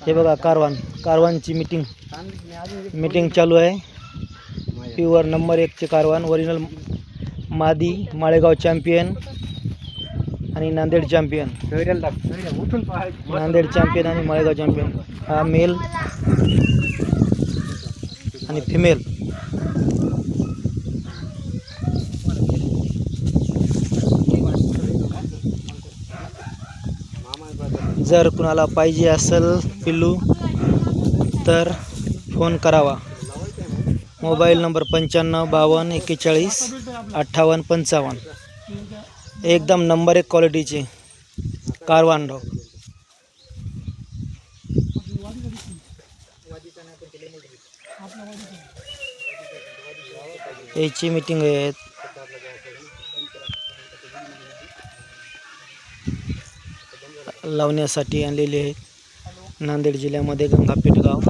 हे बघा कारवानची मीटिंग चालू आहे. प्युअर नंबर 1 चे कारवान, ओरिजिनल मादी, माळेगाव चॅम्पियन आणि नांदेड चॅम्पियन. नांदेड चॅम्पियन आणि माळेगाव चॅम्पियन. हा मेल आणि फिमेल. जर कुणाला पाहिजे असेल पिल्लू तर फोन करावा. Mobile number 95 52 41 58 55. एकदम नंबर 1 क्वालिटीचे कारवान डॉग. याची मीटिंग आहे लावण्यासाठी आणलेली आहे नांदेड जिल्ह्यामध्ये गंगापेठ गाव.